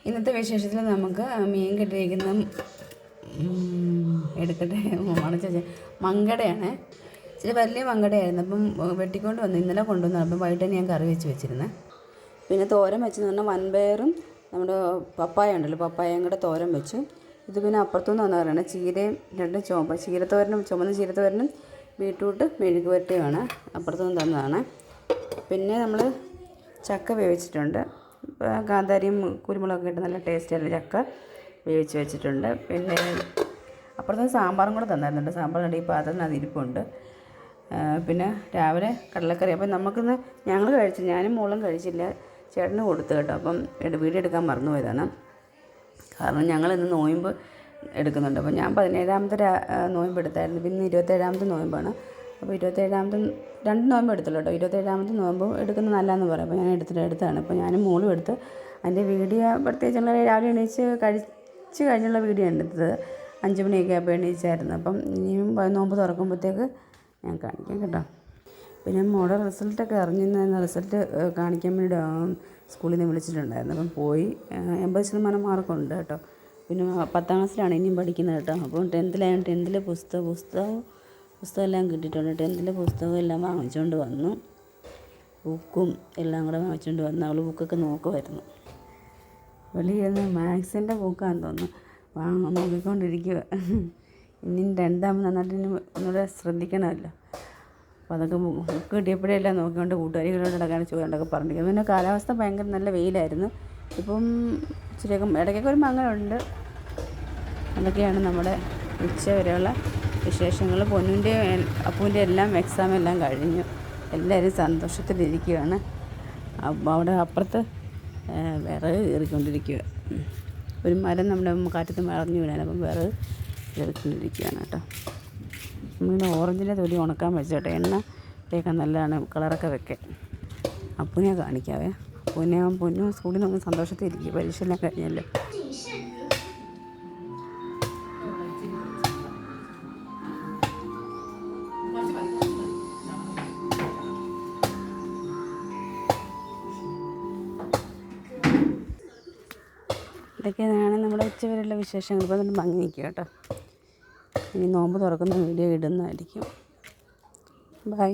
ഇന്നത്തെ വിശേഷത്തിൽ നമുക്ക് മീൻ കിട്ടിയിരിക്കുന്ന എടുക്കട്ടെ മങ്കടയാണ്. ഇച്ചിരി വലിയ മങ്കടയായിരുന്നു. അപ്പം വെട്ടിക്കൊണ്ട് വന്നു, ഇന്നലെ കൊണ്ടുവന്നു. അപ്പം വൈകിട്ട് ഞാൻ കറി വെച്ചിരുന്നത്. പിന്നെ തോരൻ വെച്ചെന്ന് പറഞ്ഞാൽ വൻപയറും നമ്മുടെ പപ്പായ ഉണ്ടല്ലോ, പപ്പായയും കൂടെ തോരൻ വെച്ചു. ഇത് പിന്നെ അപ്പുറത്തുനിന്ന് വന്ന കറിയാണ്. ചീരയും രണ്ട് ചീരത്തോരനും, ചുമന്ന ചീരത്തോരനും ബീട്രൂട്ട് മെഴുക്ക് പുരട്ടിയുമാണ് അപ്പുറത്തുനിന്ന് തന്നതാണ്. പിന്നെ നമ്മൾ ചക്ക വേവിച്ചിട്ടുണ്ട്. കാന്താരിയും കുരുമുളകൊക്കെ ഇട്ട് നല്ല ടേസ്റ്റായിട്ട് ചക്ക വേവിച്ച് വെച്ചിട്ടുണ്ട്. പിന്നെ അപ്പുറത്ത് സാമ്പാറും കൂടെ തന്നായിരുന്നുണ്ട്. സാമ്പാർ കണ്ട് ഈ പാത്രത്തിന് ഇരിപ്പുണ്ട്. പിന്നെ രാവിലെ കടലക്കറി. അപ്പം നമുക്കിന്ന് ഞങ്ങൾ കഴിച്ചു, ഞാനും മോളും കഴിച്ചില്ല, ചേട്ടന് കൊടുത്തു കേട്ടോ. അപ്പം വീഡിയോ എടുക്കാൻ മറന്നുപോയതാണ്. കാരണം ഞങ്ങളിന്ന് നോയമ്പ് എടുക്കുന്നുണ്ട്. അപ്പം ഞാൻ 17ാമത്തെ നോയമ്പ് എടുത്തായിരുന്നു. പിന്നെ 27ാമത്തെ നോയമ്പാണ്. അപ്പോൾ 27ാമത്തെ 2 നോയമ്പ് എടുത്തുള്ളൂ കേട്ടോ. 27ാമത്തെ നോയമ്പ് എടുക്കുന്നത് നല്ലതെന്ന് പറയും. അപ്പോൾ ഞാൻ എടുത്താണ്. അപ്പോൾ ഞാനും മോളും എടുത്ത് അതിൻ്റെ വീഡിയോ പ്രത്യേകിച്ച് രാവിലെ എണീച്ച് കഴിച്ച് കഴിഞ്ഞുള്ള വീഡിയോ എടുത്തത്. 5 മണിയൊക്കെ ആയപ്പോൾ എണീച്ചായിരുന്നു. അപ്പം ഇനിയും നോമ്പ് തുറക്കുമ്പോഴത്തേക്ക് ഞാൻ കാണിക്കാം കേട്ടോ. പിന്നെ മോളുടെ റിസൾട്ടൊക്കെ അറിഞ്ഞിരുന്ന റിസൾട്ട് കാണിക്കാൻ വേണ്ടി സ്കൂളിൽ നിന്ന് വിളിച്ചിട്ടുണ്ടായിരുന്നു. അപ്പം പോയി 80% മാർക്കുണ്ട് കേട്ടോ. പിന്നെ 10ാം ക്ലാസ്സിലാണ് ഇനിയും പഠിക്കുന്നത് കേട്ടോ. അപ്പം 10th പുസ്തകം എല്ലാം കിട്ടിയിട്ടുണ്ട്. 10th പുസ്തകം എല്ലാം വാങ്ങിച്ചുകൊണ്ട് വന്നു. ബുക്കും എല്ലാം കൂടെ വാങ്ങിച്ചുകൊണ്ട് വന്നു. അവൾ ബുക്കൊക്കെ നോക്കുമായിരുന്നു. വെളിയിൽ മാത്സിൻ്റെ ബുക്കാണെന്ന് തോന്നുന്നു നോക്കിക്കൊണ്ടിരിക്കുക. ഇനിയും 2ാമത് നന്നായിട്ട് ഇനി ഒന്നുകൂടെ ശ്രദ്ധിക്കണമല്ലോ. അപ്പോൾ അതൊക്കെ ബുക്ക് കിട്ടിയപ്പോഴേ എല്ലാം നോക്കിക്കൊണ്ട് കൂട്ടുകാരികളോട് ഇടയ്ക്കാണ് ചോദിച്ചൊക്കെ പറഞ്ഞിരിക്കുന്നത്. പിന്നെ കാലാവസ്ഥ ഭയങ്കര നല്ല വെയിലായിരുന്നു. ഇപ്പം ഇച്ചിരിയൊക്കെ ഇടയ്ക്കൊക്കെ ഒരു മങ്ങലുണ്ട്. അതൊക്കെയാണ് നമ്മുടെ ഉച്ച വരെയുള്ള വിശേഷങ്ങൾ. പൊന്നിൻ്റെ അപ്പൂൻ്റെ എല്ലാം എക്സാം എല്ലാം കഴിഞ്ഞു. എല്ലാവരും സന്തോഷത്തിലിരിക്കുകയാണ്. അവിടെ അപ്പുറത്ത് വിറക് കയറിക്കൊണ്ടിരിക്കുക. ഒരു മരം നമ്മുടെ കാറ്റത്ത് മറിഞ്ഞു വീണാൽ അപ്പം വിറക് കയറിക്കൊണ്ടിരിക്കുകയാണ് കേട്ടോ. നമ്മളിങ്ങനെ ഓറഞ്ചിൻ്റെ തൊലി ഉണക്കാൻ വെച്ചോട്ടെ, എണ്ണ തേക്കാൻ നല്ലതാണ് കളറൊക്കെ വെക്കാൻ. അപ്പൂനെ കാണിക്കാവേ. പൊന്നും സ്കൂളിൽ നിന്ന് സന്തോഷത്തിലിരിക്കുക. പരീക്ഷ എല്ലാം കഴിഞ്ഞല്ലോ. ഇതൊക്കെയാണ് നമ്മുടെ ഉച്ചവരെയുള്ള വിശേഷങ്ങൾ. ഇപ്പോൾ അതിന് ഭംഗി നിൽക്കുക കേട്ടോ. ഇനി നോമ്പ് തുറക്കുന്ന വീഡിയോ ഇടുന്നതായിരിക്കും. ബൈ.